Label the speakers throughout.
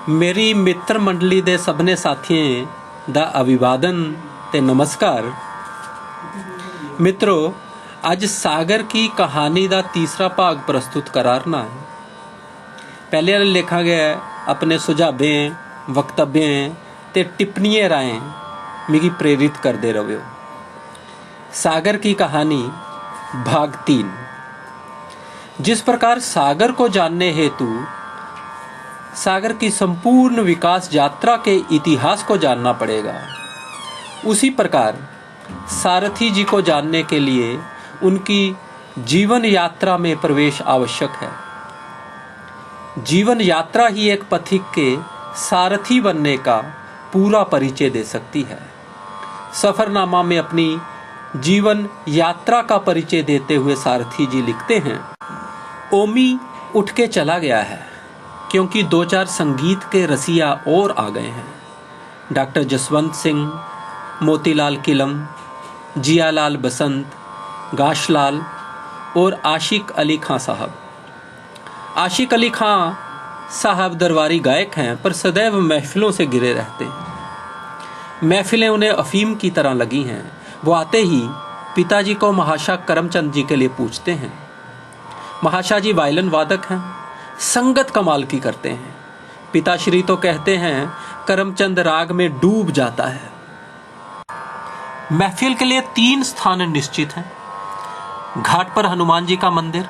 Speaker 1: मेरी मित्र मंडली दे सबने साथियों दा अभिवादन ते नमस्कार। मित्रों, आज सागर की कहानी दा तीसरा भाग प्रस्तुत करारना है। पहले लिखा गया अपने सुझावें, वक्तव्यें ते टिप्पणियां राएं मिगी प्रेरित करते रहो। सागर की कहानी भाग 3। जिस प्रकार सागर को जानने हेतु सागर की संपूर्ण विकास यात्रा के इतिहास को जानना पड़ेगा, उसी प्रकार सारथी जी को जानने के लिए उनकी जीवन यात्रा में प्रवेश आवश्यक है। जीवन यात्रा ही एक पथिक के सारथी बनने का पूरा परिचय दे सकती है। सफरनामा में अपनी जीवन यात्रा का परिचय देते हुए सारथी जी लिखते हैं, ओमी उठ के चला गया है क्योंकि 2-4 संगीत के रसिया और आ गए हैं। डॉक्टर जसवंत सिंह, मोतीलाल किलम, जियालाल बसंत, गाशलाल और आशिक अली खां साहब। आशिक अली खां साहब दरबारी गायक हैं, पर सदैव महफिलों से घिरे रहते हैं। महफिलें उन्हें अफीम की तरह लगी हैं। वो आते ही पिताजी को महाशा करमचंद जी के लिए पूछते हैं। महाशा जी वायलिन वादक हैं, संगत कमाल की करते हैं। पिताश्री तो कहते हैं करमचंद राग में डूब जाता है। महफिल के लिए 3 स्थान निश्चित हैं। घाट पर हनुमान जी का मंदिर,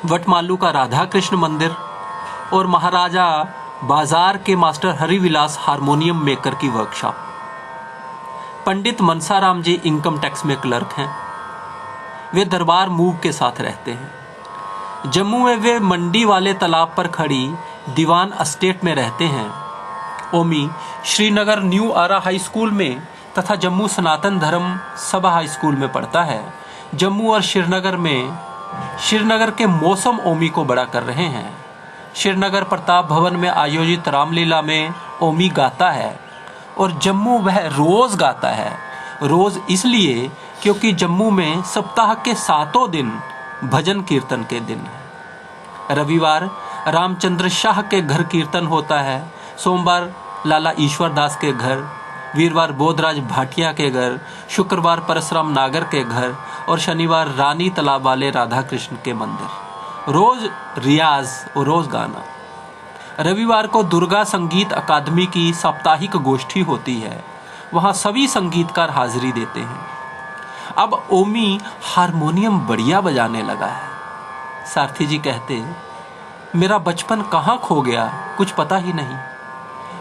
Speaker 1: वटमालू का राधा कृष्ण मंदिर और महाराजा बाजार के मास्टर हरिविलास हारमोनियम मेकर की वर्कशॉप। पंडित मनसाराम जी इनकम टैक्स में क्लर्क हैं। वे दरबार मूव के साथ रहते हैं। जम्मू में वे मंडी वाले तालाब पर खड़ी दीवान एस्टेट में रहते हैं। ओमी श्रीनगर न्यू आरा हाई स्कूल में तथा जम्मू सनातन धर्म सभा हाई स्कूल में पढ़ता है। जम्मू और श्रीनगर के मौसम ओमी को बड़ा कर रहे हैं। श्रीनगर प्रताप भवन में आयोजित रामलीला में ओमी गाता है और जम्मू वह रोज गाता है। रोज इसलिए क्योंकि जम्मू में सप्ताह के 7 दिन भजन कीर्तन के दिन है। रविवार रामचंद्र शाह के घर कीर्तन होता है, सोमवार लाला ईश्वर दास के घर, वीरवार बोधराज भाटिया के घर, शुक्रवार परशुराम नागर के घर और शनिवार रानी तालाब वाले राधा कृष्ण के मंदिर। रोज रियाज और रोज गाना। रविवार को दुर्गा संगीत अकादमी की साप्ताहिक गोष्ठी होती है, वहां सभी संगीतकार हाजिरी देते हैं। अब ओमी हारमोनियम बढ़िया बजाने लगा है। सारथी जी कहते, मेरा बचपन कहाँ खो गया कुछ पता ही नहीं।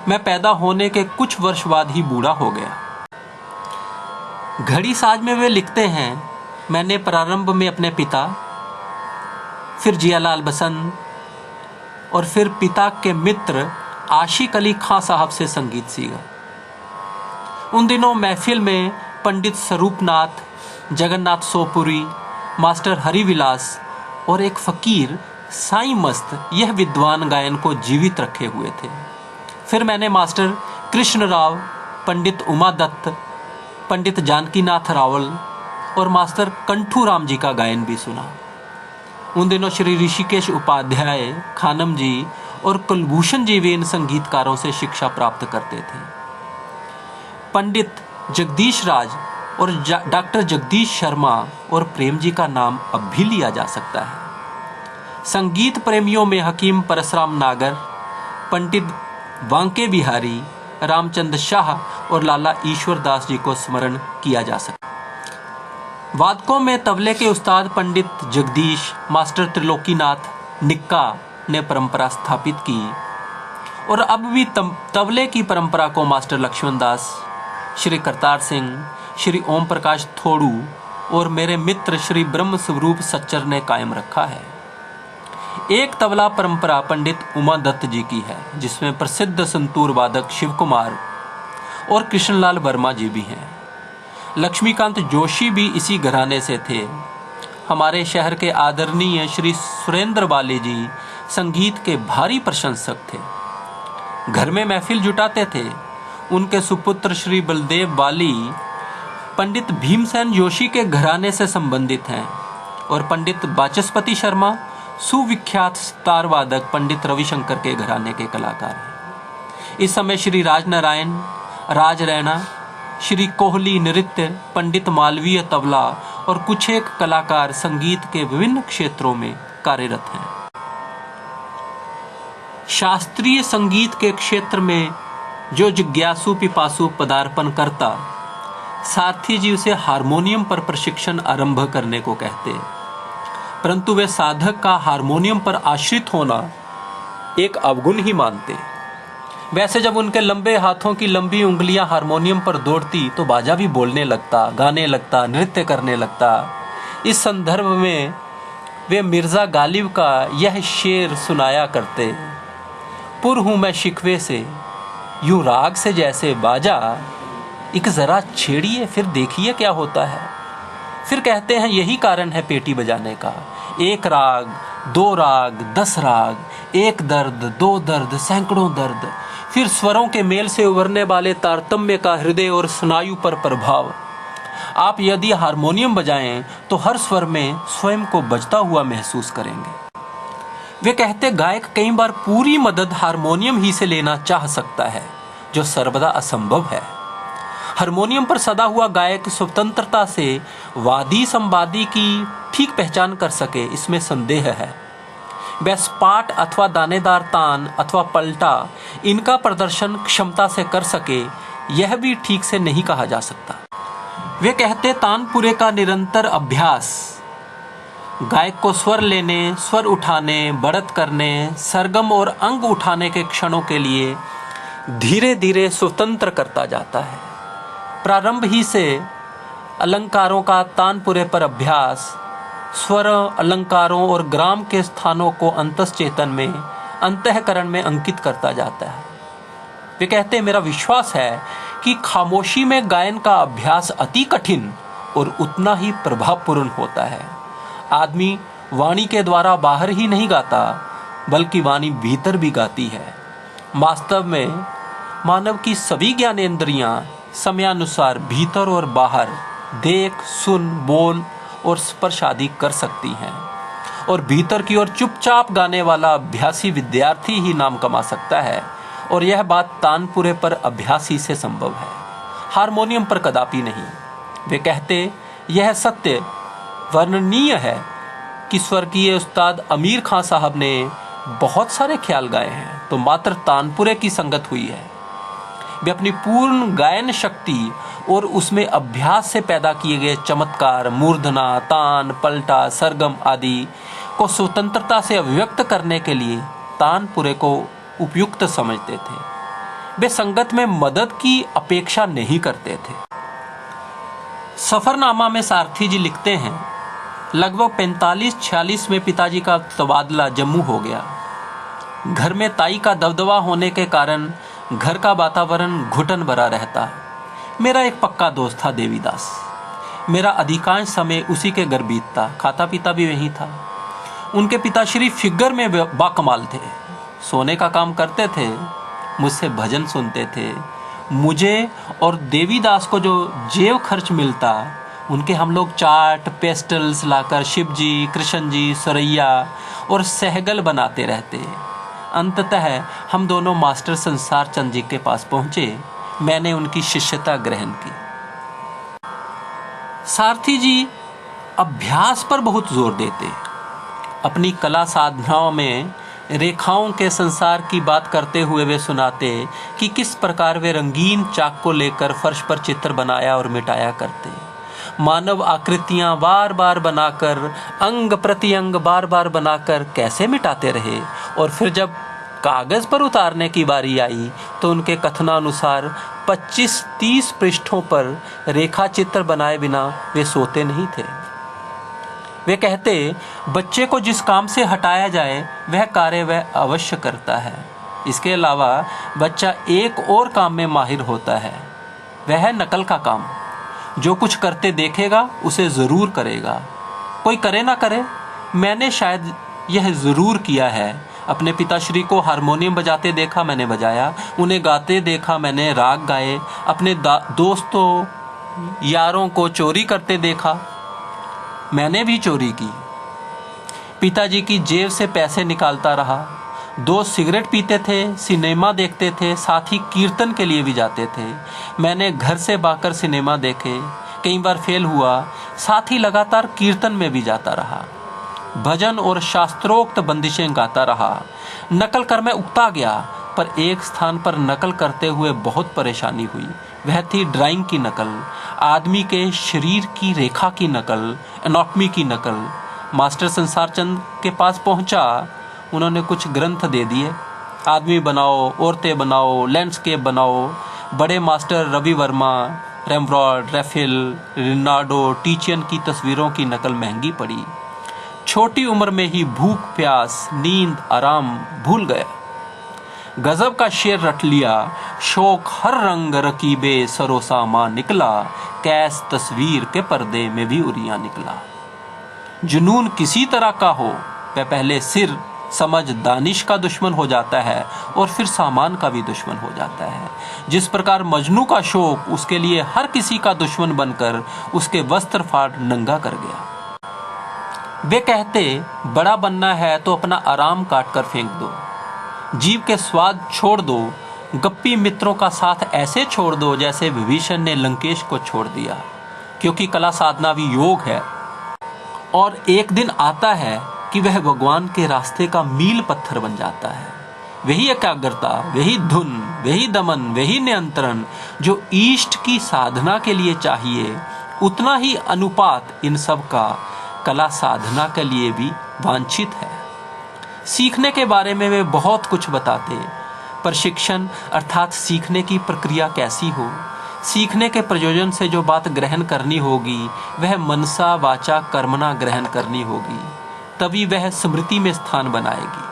Speaker 1: मैं पैदा होने के कुछ वर्ष बाद ही बूढ़ा हो गया। घड़ी साज में वे लिखते हैं, मैंने प्रारंभ में अपने पिता, फिर जियालाल बसंत और फिर पिता के मित्र आशिक अली खां साहब से संगीत सीखा। उन दिनों महफिल में पंडित स्वरूपनाथ, जगन्नाथ सोपुरी, मास्टर हरिविलास और एक फकीर साईं मस्त यह विद्वान गायन को जीवित रखे हुए थे। फिर मैंने मास्टर कृष्ण राव, पंडित उमा दत्त, पंडित जानकीनाथ रावल और मास्टर कंठू राम जी का गायन भी सुना। उन दिनों श्री ऋषिकेश उपाध्याय, खानम जी और कुलभूषण जी भी इन संगीतकारों से शिक्षा प्राप्त करते थे। पंडित जगदीश राज और डॉक्टर जगदीश शर्मा और प्रेम जी का नाम अब भी लिया जा सकता है। संगीत प्रेमियों में हकीम परशुराम नागर, पंडित वांके बिहारी, रामचंद्र शाह और लाला ईश्वर दास जी को स्मरण किया जा सकता है। वादकों में तबले के उस्ताद पंडित जगदीश, मास्टर त्रिलोकीनाथ निक्का ने परंपरा स्थापित की और अब भी तबले की परंपरा को मास्टर लक्ष्मण दास, श्री करतार सिंह, श्री ओम प्रकाश थोड़ू और मेरे मित्र श्री ब्रह्म स्वरूप सच्चर ने कायम रखा है। एक तबला परंपरा पंडित उमा दत्त जी की है, जिसमें प्रसिद्ध संतूर वादक शिव कुमार और कृष्णलाल वर्मा जी भी हैं। लक्ष्मीकांत जोशी भी इसी घराने से थे। हमारे शहर के आदरणीय श्री सुरेंद्र बाली जी संगीत के भारी प्रशंसक थे। घर में महफिल जुटाते थे। उनके सुपुत्र श्री बलदेव बाली पंडित भीमसेन जोशी के घराने से संबंधित हैं और पंडित वाचस्पति शर्मा सुविख्यात सितार वादक पंडित रविशंकर के घराने के कलाकार हैं। इस समय श्री राजनारायण, राज रैना, श्री कोहली नृत्य, पंडित मालवीय तबला और कुछ एक कलाकार संगीत के विभिन्न क्षेत्रों में कार्यरत हैं। शास्त्रीय संगीत के क्षेत्र में जो जिज्ञासु पिपासु पदार्पण करता, सारथी जी उसे हारमोनियम पर प्रशिक्षण आरंभ करने को कहते, परंतु वे साधक का हारमोनियम पर आश्रित होना एक अवगुण ही मानते। वैसे जब उनके लंबे हाथों की लंबी उंगलियां हारमोनियम पर दौड़ती तो बाजा भी बोलने लगता, गाने लगता, नृत्य करने लगता। इस संदर्भ में वे मिर्जा गालिब का यह शेर सुनाया करते, पुर हूँ मैं शिकवे से, यूं राग से जैसे बाजा, एक जरा छेड़िए फिर देखिए क्या होता है। फिर कहते हैं यही कारण है पेटी बजाने का, एक राग, दो राग, 10 राग, एक दर्द, दो दर्द, सैकड़ों दर्द, फिर स्वरों के मेल से उभरने वाले तारतम्य का हृदय और स्नायु पर प्रभाव। आप यदि हारमोनियम बजाएं तो हर स्वर में स्वयं को बजता हुआ महसूस करेंगे। वे कहते गायक कई बार पूरी मदद हारमोनियम ही से लेना चाह सकता है, जो सर्वदा असंभव है। हारमोनियम पर सदा हुआ गायक स्वतंत्रता से वादी संवादी की ठीक पहचान कर सके, इसमें संदेह है। वह स्पाट अथवा दानेदार तान अथवा पलटा इनका प्रदर्शन क्षमता से कर सके, यह भी ठीक से नहीं कहा जा सकता। वे कहते तानपुरे का निरंतर अभ्यास गायक को स्वर लेने, स्वर उठाने, बढ़त करने, सरगम और अंग उठाने के क्षणों के लिए धीरे धीरे स्वतंत्र करता जाता है। प्रारंभ ही से अलंकारों का तानपुरे पर अभ्यास स्वर, अलंकारों और ग्राम के स्थानों को अंतश्चेतन में, अंतःकरण में अंकित करता जाता है। वे कहते हैं मेरा विश्वास है कि खामोशी में गायन का अभ्यास अति कठिन और उतना ही प्रभावपूर्ण होता है। आदमी वाणी के द्वारा बाहर ही नहीं गाता, बल्कि वाणी भीतर भी गाती है। वास्तव में मानव की सभी ज्ञानेंद्रियां समयानुसार भीतर और बाहर देख, सुन, बोल और स्पर्श आदि कर सकती हैं, और भीतर की ओर चुपचाप गाने वाला अभ्यासी विद्यार्थी ही नाम कमा सकता है, और यह बात तानपुरे पर अभ्यासी से संभव है, हारमोनियम पर कदापि नहीं। वे कहते यह सत्य वर्णनीय है कि स्वर्गीय उस्ताद अमीर खां साहब ने बहुत सारे ख्याल गाए हैं तो मात्र तानपुरे की संगत हुई है। वे अपनी पूर्ण गायन शक्ति और उसमें अभ्यास से पैदा किए गए चमत्कार, मूर्धना, तान, पलटा, सरगम आदि को स्वतंत्रता से अभिव्यक्त करने के लिए तानपुरे को उपयुक्त समझते थे। वे संगत में मदद की अपेक्षा नहीं करते थे। सफरनामा में सारथी जी लिखते हैं, लगभग 45-46 में पिताजी का तबादला जम्मू हो गया। घर में ताई का दबदबा होने के कारण घर का वातावरण घुटन भरा रहता। मेरा एक पक्का दोस्त था देवीदास। मेरा अधिकांश समय उसी के घर बीतता, खाता पीता भी वहीं था। उनके पिताश्री फिगर में बाकमाल थे, सोने का काम करते थे, मुझसे भजन सुनते थे। मुझे और देवीदास को जो जेब खर्च मिलता, उनके हम लोग चाट, पेस्टल्स लाकर शिव जी, कृष्ण जी, सरैया और सहगल बनाते रहते। अंततः हम दोनों मास्टर संसार चंद जी के पास पहुंचे। मैंने उनकी शिष्यता ग्रहण की। सारथी जी अभ्यास पर बहुत जोर देते। अपनी कला साधनाओं में रेखाओं के संसार की बात करते हुए वे सुनाते कि किस प्रकार वे रंगीन चाक को लेकर फर्श पर चित्र बनाया और मिटाया करते। मानव आकृतियां बार बार बनाकर, अंग प्रति अंग बार बार बनाकर कैसे मिटाते रहे, और फिर जब कागज पर उतारने की बारी आई तो उनके कथनानुसार 25-30 पृष्ठों पर रेखा चित्र बनाए बिना वे सोते नहीं थे। वे कहते बच्चे को जिस काम से हटाया जाए वह कार्य वह अवश्य करता है। इसके अलावा बच्चा एक और काम में माहिर होता है, वह है नकल का काम। जो कुछ करते देखेगा उसे ज़रूर करेगा, कोई करे ना करे। मैंने शायद यह ज़रूर किया है। अपने पिताश्री को हारमोनियम बजाते देखा, मैंने बजाया। उन्हें गाते देखा, मैंने राग गाए। अपने दोस्तों यारों को चोरी करते देखा, मैंने भी चोरी की। पिताजी की जेब से पैसे निकालता रहा। दोस्त सिगरेट पीते थे, सिनेमा देखते थे, साथ ही कीर्तन के लिए भी जाते थे। मैंने घर से भागकर सिनेमा देखे, कई बार फेल हुआ, साथ ही लगातार कीर्तन में भी जाता रहा। भजन और शास्त्रोक्त बंदिशें गाता रहा। नकल कर मैं उकता गया, पर एक स्थान पर नकल करते हुए बहुत परेशानी हुई। वह थी ड्राइंग की नकल, आदमी के शरीर की रेखा की नकल, एनाटॉमी की नकल। मास्टर संसार चंद के पास पहुंचा, उन्होंने कुछ ग्रंथ दे दिए, आदमी बनाओ, औरतें बनाओ, लैंडस्केप बनाओ। बड़े master Ravi Varma, Rembrandt, Raphael, Leonardo, Titian की तस्वीरों की नकल महंगी पड़ी। छोटी उम्र में ही भूख, प्यास, नींद, आराम भूल गया। गजब का शेर रट लिया, शौक हर रंग रकीबे सरोसामा निकला, कैस तस्वीर के पर्दे में भी उरिया निकला। जुनून किसी तरह का हो, वह पहले सिर समझ दानिश का दुश्मन हो जाता है और फिर सामान का भी दुश्मन हो जाता है। जिस प्रकार मजनू का शौक उसके लिए हर किसी का दुश्मन बनकर उसके वस्त्र फाड़ नंगा कर गया। वे कहते, बड़ा बनना है तो अपना आराम काट कर फेंक दो, जीव के स्वाद छोड़ दो, गप्पी मित्रों का साथ ऐसे छोड़ दो जैसे विभीषण ने लंकेश को छोड़ दिया, क्योंकि कला साधना भी योग है। और एक दिन आता है कि वह भगवान के रास्ते का मील पत्थर बन जाता है। वही एकाग्रता, वही धुन, वही दमन, वही नियंत्रण जो इष्ट की साधना के लिए चाहिए, उतना ही अनुपात इन सब का कला साधना के लिए भी वांछित है। सीखने के बारे में वे बहुत कुछ बताते। प्रशिक्षण अर्थात सीखने की प्रक्रिया कैसी हो, सीखने के प्रयोजन से जो बात ग्रहण करनी होगी वह मनसा वाचा कर्मणा ग्रहण करनी होगी, तभी वह स्मृति में स्थान बनाएगी।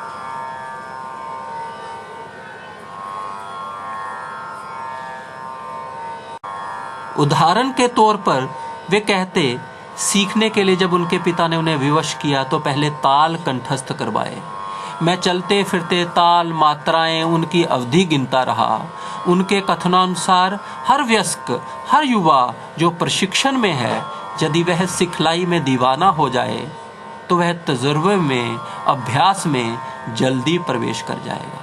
Speaker 1: उदाहरण के तौर पर वे कहते, सीखने के लिए जब उनके पिता ने उन्हें विवश किया तो पहले ताल कंठस्थ करवाए। मैं चलते फिरते ताल, मात्राएं, उनकी अवधि गिनता रहा। उनके कथनानुसार हर वयस्क, हर युवा जो प्रशिक्षण में है, यदि वह सिखलाई में दीवाना हो जाए तो वह तजुर्बे में, अभ्यास में जल्दी प्रवेश कर जाएगा।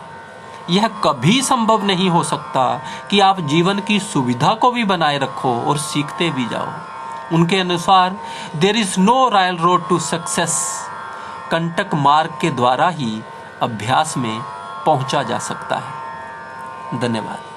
Speaker 1: यह कभी संभव नहीं हो सकता कि आप जीवन की सुविधा को भी बनाए रखो और सीखते भी जाओ। उनके अनुसार there is no royal road to success. कंटक मार्ग के द्वारा ही अभ्यास में पहुंचा जा सकता है। धन्यवाद।